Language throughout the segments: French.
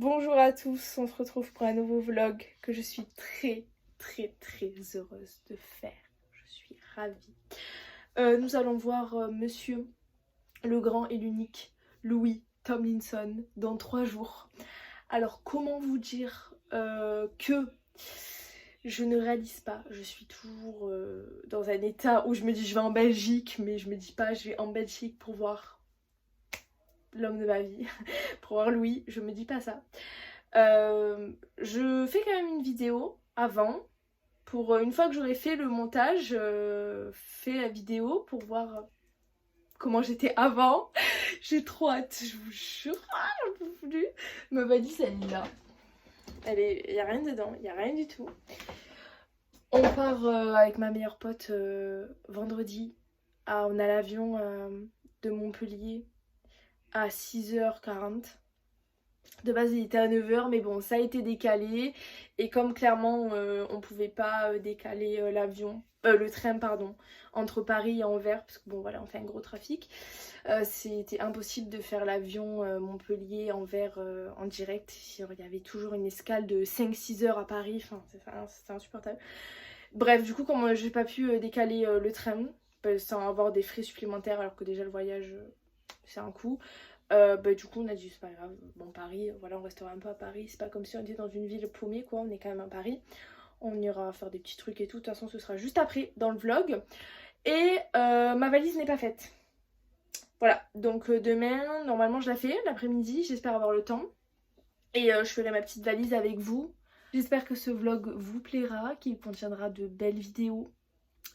Bonjour à tous, on se retrouve pour un nouveau vlog que je suis très heureuse de faire. Je suis ravie. Nous allons voir monsieur le grand et l'unique Louis Tomlinson dans 3 jours. Alors comment vous dire que je ne réalise pas, je suis toujours dans un état où je me dis je vais en Belgique, mais je me dis pas je vais en Belgique pour voir l'homme de ma vie, pour voir Louis, je me dis pas ça. Je fais quand même une vidéo avant, pour une fois que j'aurai fait le montage, fait la vidéo pour voir comment j'étais avant. J'ai trop hâte, je vous jure, j'en peux plus. Ma valise elle est là, il y a rien dedans, il y a rien du tout. On part avec ma meilleure pote vendredi, on a l'avion de Montpellier à 6h40. De base il était à 9h mais bon ça a été décalé et comme clairement on pouvait pas décaler l'avion, le train pardon, entre Paris et Anvers parce que bon voilà on fait un gros trafic, c'était impossible de faire l'avion Montpellier-Anvers en direct, il y avait toujours une escale de 5-6 heures à Paris, enfin c'était insupportable. Bref du coup comme j'ai pas pu décaler le train sans avoir des frais supplémentaires alors que déjà le voyage c'est un coût. Du coup on a dit c'est pas grave, bon Paris, voilà on restera un peu à Paris, c'est pas comme si on était dans une ville paumée quoi, on est quand même à Paris, on ira faire des petits trucs et tout, de toute façon ce sera juste après dans le vlog. Et ma valise n'est pas faite, voilà, donc demain normalement je la fais l'après-midi, j'espère avoir le temps et je ferai ma petite valise avec vous. J'espère que ce vlog vous plaira, qu'il contiendra de belles vidéos.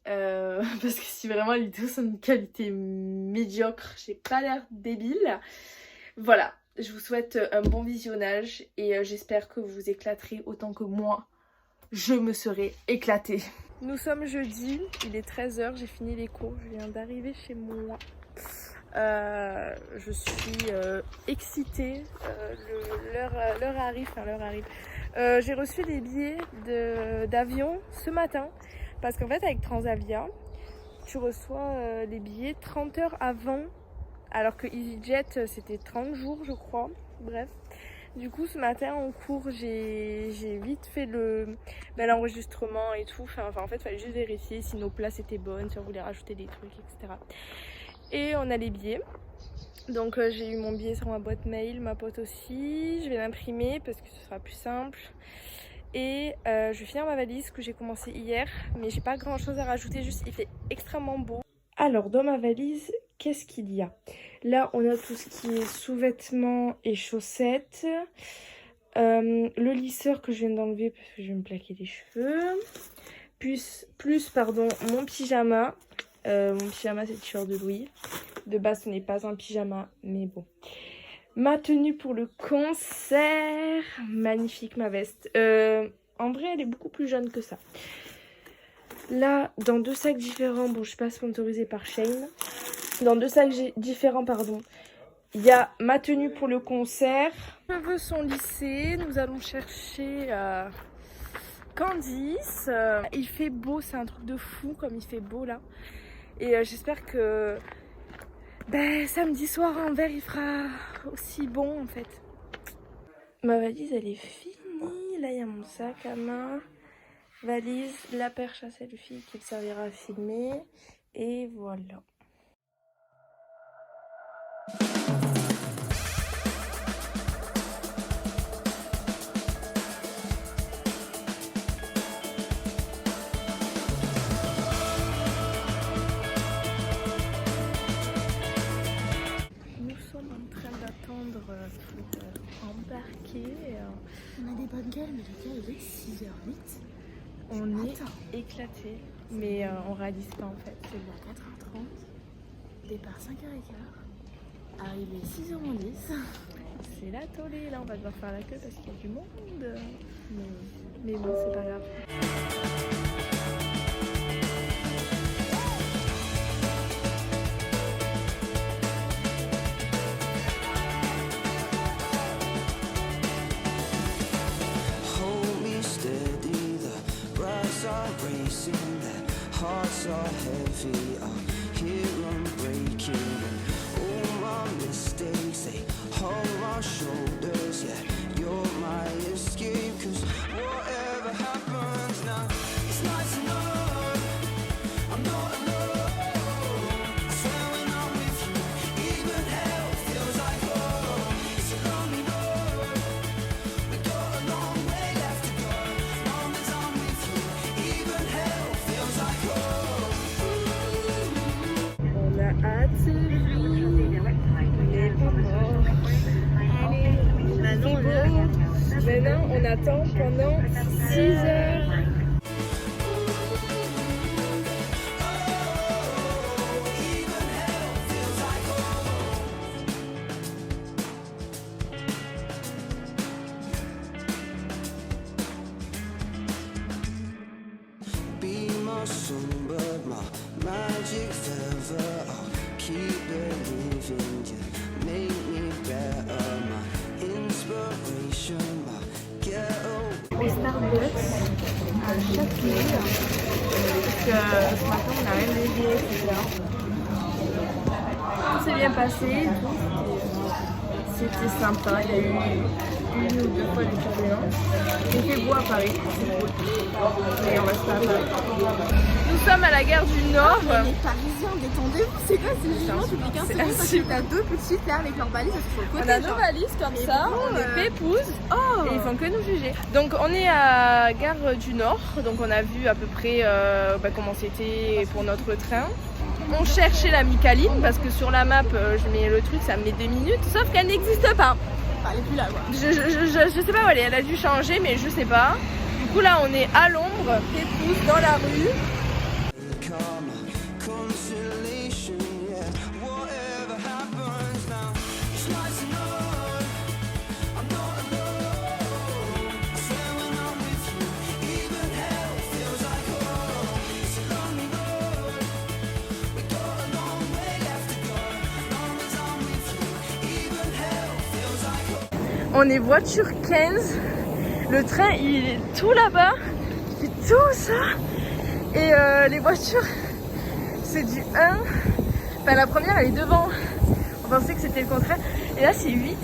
Parce que si vraiment les vidéos sont de qualité médiocre, j'ai pas l'air débile. Voilà, je vous souhaite un bon visionnage et j'espère que vous vous éclaterez autant que moi je me serai éclatée. Nous sommes jeudi, il est 13h, j'ai fini les cours, je viens d'arriver chez moi. Je suis excitée, l'heure arrive, j'ai reçu des billets d'avion ce matin. Parce qu'en fait avec Transavia, tu reçois les billets 30 heures avant, alors que EasyJet c'était 30 jours je crois, bref. Du coup ce matin en cours j'ai vite fait l'enregistrement et tout, enfin en fait il fallait juste vérifier si nos places étaient bonnes, si on voulait rajouter des trucs etc. Et on a les billets, donc j'ai eu mon billet sur ma boîte mail, ma pote aussi, je vais l'imprimer parce que ce sera plus simple. Et je vais finir ma valise que j'ai commencé hier, mais j'ai pas grand chose à rajouter, juste il fait extrêmement beau. Alors dans ma valise, qu'est-ce qu'il y a? Là on a tout ce qui est sous-vêtements et chaussettes, le lisseur que je viens d'enlever parce que je vais me plaquer les cheveux, plus mon pyjama. Mon pyjama c'est le t-shirt de Louis, de base ce n'est pas un pyjama mais bon. Ma tenue pour le concert, magnifique ma veste. En vrai elle est beaucoup plus jeune que ça. Là dans 2 sacs différents, bon je suis pas sponsorisée par Shein. Dans 2 sacs différents pardon, il y a ma tenue pour le concert. Les cheveux sont lissés, nous allons chercher Candice. Il fait beau, c'est un truc de fou comme il fait beau là. Et j'espère que samedi soir en Anvers il fera aussi bon en fait. Ma valise elle est finie, là il y a mon sac à main, valise, la perche à selfie qui me servira à filmer et voilà. Pour embarquer. On a des bonnes gueules, mais le gars il est 6h08. On est éclatés, mais on réalise pas en fait. C'est bon, 4h30, départ 5h15, arrivé 6h10. C'est la tollée, là on va devoir faire la queue parce qu'il y a du monde. Mais bon, c'est pas grave. Hearts are heavy, I hear them breaking. All my mistakes, they hold my shoulders. Yeah, you're Maintenant, on attend pendant 6 heures. Be my sunbird, my magic feather. I'll keep believing you. Make me better, my inspiration, my ghetto. Au Starbucks, à Châtelet, parce que ce matin on a rien levé, etc. Tout s'est bien passé, c'était sympa, il y a eu 1 ou 2 fois du turbulence. Il fait beau à Paris, c'est cool. Et on reste à Paris. Nous sommes à la gare du Nord. Les Parisiens, détendez-vous, c'est quoi ce jugement public c'est insolite parce que t'as 2 petites là avec leurs valises sur le côté. On a nos valises comme ça, on est pépouses et ils font que nous juger. Donc on est à Gare du Nord, donc on a vu à peu près comment c'était pour notre train. On cherchait la Micaline parce que sur la map je mets le truc, ça me met 2 minutes, sauf qu'elle n'existe pas. Elle est plus là quoi. Je sais pas où elle est, elle a dû changer mais je sais pas. Du coup là on est à l'ombre, pépouses dans la rue. Karma, consolation, yeah. Whatever happens now, it's nice to know I'm not alone. I swear when I'm with you, even hell feels like home. It's a lonely road, we got a long way left to go. As long as I'm with you, even hell feels like home. On est voiture 15, le train il est tout là-bas, il fait tout ça. Et les voitures, c'est du 1. Enfin, la première, elle est devant. On pensait que c'était le contraire. Et là, c'est 8.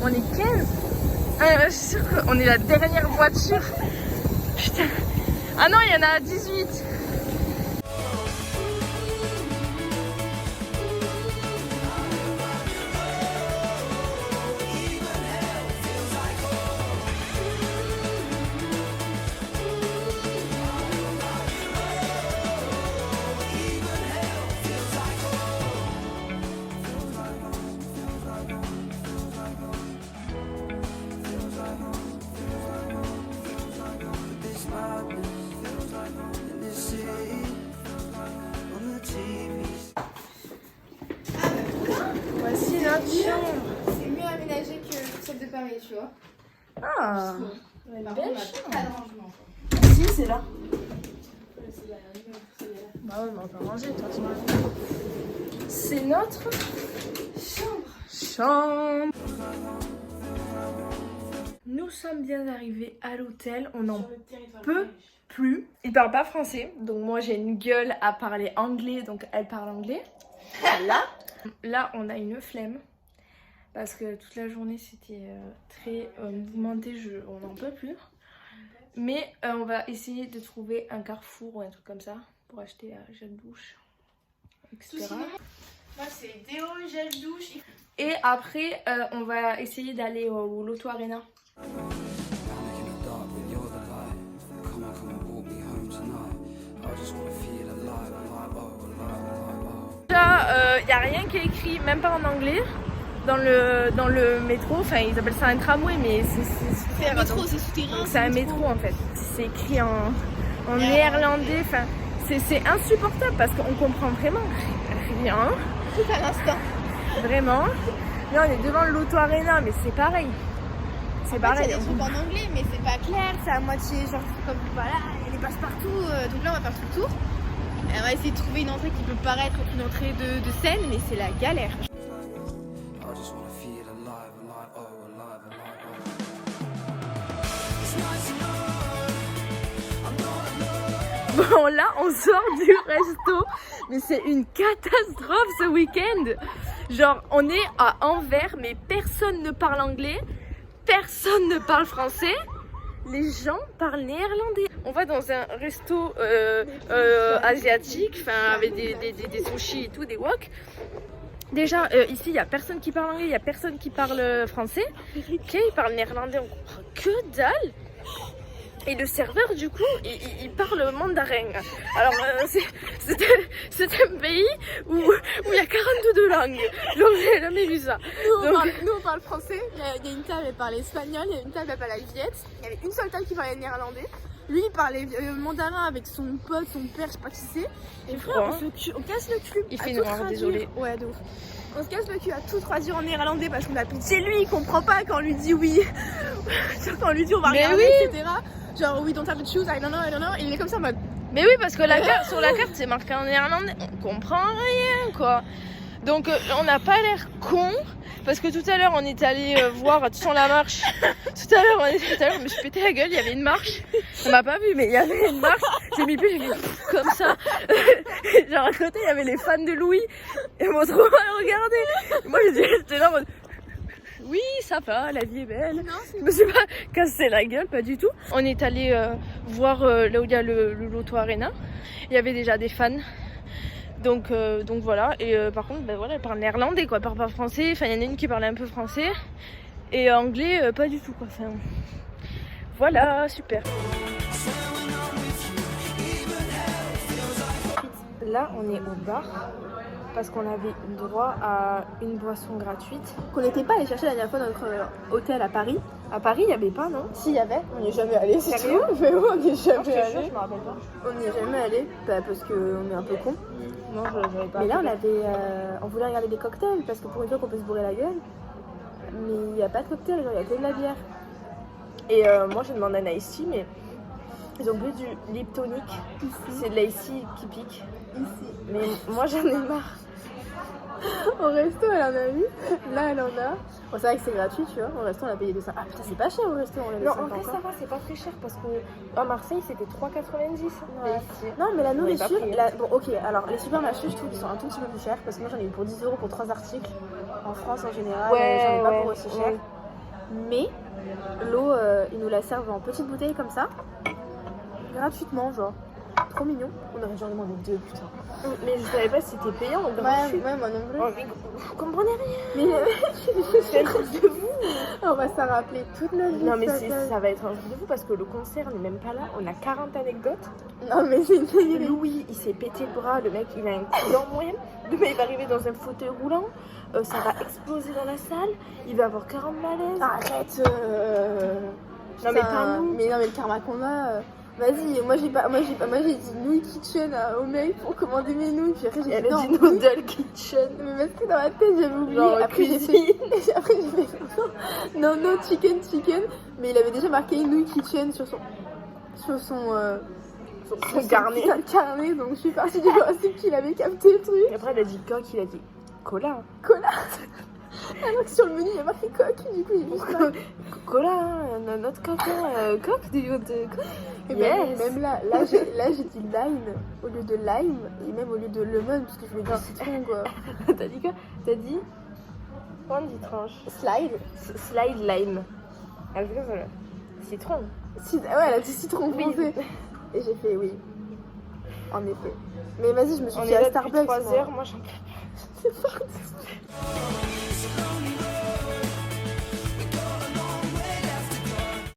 On est 15. Je suis sûre qu'on est la dernière voiture. Putain. Ah non, il y en a 18. Voici notre chambre. C'est mieux aménagé que celle de Paris, tu vois. Ah, une Par belle contre, on a chambre. pas de rangement. Si, c'est là. Bah ouais, mais on peut ranger de toute façon. C'est notre chambre. Nous sommes bien arrivés à l'hôtel. On n'en peut plus. Ils parlent pas français, donc moi j'ai une gueule à parler anglais, donc elle parle anglais. Là, on a une flemme parce que toute la journée c'était très mouvementé, on n'en peut plus. Mais on va essayer de trouver un Carrefour ou un truc comme ça pour acheter gel douche, etc. Moi, c'est déo, gel douche. Et après, on va essayer d'aller au Lotto Arena. Déjà, il n'y a rien qui est écrit, même pas en anglais, dans le métro. Enfin, ils appellent ça un tramway, mais C'est un métro, c'est souterrain. c'est un métro en fait. C'est écrit en néerlandais. Enfin, c'est insupportable parce qu'on comprend vraiment rien. Tout à l'instant. Vraiment. Là, on est devant le Lotto Arena, mais c'est pareil. C'est Il y pareil. a des trucs en anglais, mais c'est pas clair. C'est à moitié, genre, comme voilà, il y a des passe-partout. Donc là, on va faire tout le tour. Et on va essayer de trouver une entrée qui peut paraître être une entrée de scène, mais c'est la galère. I just wanna feel alive, alive, oh, alive, alive, oh. It's nice to know I'm not alone. Bon, là, on sort du resto, mais c'est une catastrophe ce week-end. Genre, on est à Anvers, mais personne ne parle anglais, personne ne parle français. Les gens parlent néerlandais. On va dans un resto asiatique, enfin avec des sushis et tout, des wok. Déjà, ici, il n'y a personne qui parle anglais, il n'y a personne qui parle français. Ok, ils parlent néerlandais, on comprend que dalle. Et le serveur, du coup, il parle mandarin. Alors, c'est un pays où il y a 42 langues. Donc, j'ai jamais vu ça. Nous on parle français, il y a une table elle parle espagnol, il y a une table elle parle viette, il y avait une seule table qui parlait néerlandais. Lui il parlait mandarin avec son pote, son père, je sais pas qui c'est. Et frère, on casse le cul. Il à fait tout noir, traduire. désolé. Ouais, de ouf. On se casse le cul à tout traduire en néerlandais parce qu'on a pitié de lui, il comprend pas quand on lui dit oui. Quand on lui dit on va Mais regarder, oui. etc. Genre we don't have to choose, I don't know, et il est comme ça en mode. Mais oui, parce que sur la carte, c'est marqué en néerlandais. On comprend rien, quoi. Donc, on n'a pas l'air con. Parce que tout à l'heure, on est allé voir, tu sens la marche. Tout à l'heure, je me suis pété la gueule, il y avait une marche. Ça m'a pas vu, mais il y avait une marche. J'ai mis plus, j'ai mis comme ça. Genre à côté, il y avait les fans de Louis. Ils m'ont trop mal regardé. Moi, j'étais là en mode. Oui, ça va, la vie est belle. Non, Je me suis pas cassé la gueule, pas du tout. On est allé voir là où il y a le Loto Arena. Il y avait déjà des fans. Donc voilà. Et par contre, ben voilà, elle parle néerlandais, quoi. Elle parle pas français. Enfin, il y en a une qui parlait un peu français. Et anglais, pas du tout, quoi. Enfin, voilà, super. Là, on est au bar. Parce qu'on avait droit à une boisson gratuite. Qu'on n'était pas allé chercher la dernière fois dans notre hôtel à Paris. À Paris, il n'y avait pas, non? Si, il y avait. On n'y est jamais allé, c'est Sérieux? tout. Mais ouais, on n'y est jamais Je allé. me rappelle pas. On n'y est jamais allé, parce qu'on est un peu con. Non, j'avais pas. Mais là, on voulait regarder des cocktails, parce que pour une fois qu'on peut se bourrer la gueule. Mais il n'y a pas de cocktail, genre il y a que de la bière. Et moi, j'ai demandé un iced tea, mais ils ont bu du lip tonic. C'est de l'iced tea qui pique. Ici. Mais moi, j'en ai marre. Au resto, elle en a eu. Là, elle en a. Bon, c'est vrai que c'est gratuit, tu vois. Au resto, on a payé 200. Ah putain, c'est pas cher au resto. On Non, en vrai, ça va, c'est pas très cher parce qu'à Marseille, c'était 3,90. Ouais. Non, mais la On est pas nourriture. pris, Bon, ok, alors les supermarchés, je trouve qu'ils sont un tout petit peu plus chers. Parce que moi, j'en ai eu pour 10 € pour 3 articles. En France, en général, j'en ai pas pour aussi cher. Mais l'eau, ils nous la servent en petites bouteilles comme ça. Gratuitement, genre. Trop mignon. On aurait dû en demander 2, putain. Mais je savais pas si c'était payant ou gratuit. Ouais, moi non plus. Oh, mais vous comprenez rien. Mais C'est un truc de vous. on va s'en rappeler toute notre vie. Non, mais ça. ça va être un truc de vous parce que le concert n'est même pas là. On a 40 anecdotes. Non, mais c'est une dinguerie. Louis, il s'est pété le bras. Le mec, il a un coup d'embrun. Le mec, il va arriver dans un fauteuil roulant. Ça va exploser dans la salle. Il va avoir 40 malaises. Arrête. Non, mais pas nous. Mais non, mais le karma qu'on a. Vas-y, moi j'ai dit nouilles kitchen au mec pour commander mes nouilles. Puis après j'ai Elle dit a non. dit noodle kitchen. Mais parce que dans ma tête j'avais oublié. Genre, Après j'ai fait. Après j'ai fait non, chicken. Mais il avait déjà marqué nouilles kitchen sur son carnet. putain de carnet. Donc je suis partie du principe qu'il avait capté le truc. Et après, elle a dit coq, il a dit cola. Cola. Alors que sur le menu il y a marqué coq. Du coup il dit Cola, hein, notre coq, coq, de coq. et Yes. même là j'ai dit lime au lieu de lime et même au lieu de lemon parce que je voulais dire citron quoi. T'as dit quoi? T'as dit on dit tranche. Slide. Slide lime. Elle fait ça, là. Citron. Ouais, elle a dit citron foncé. Et j'ai fait oui. En effet. Mais vas-y, je me suis On dit est à là Starbucks. depuis 3 moi. heures, moi j'en peux plus. C'est parti.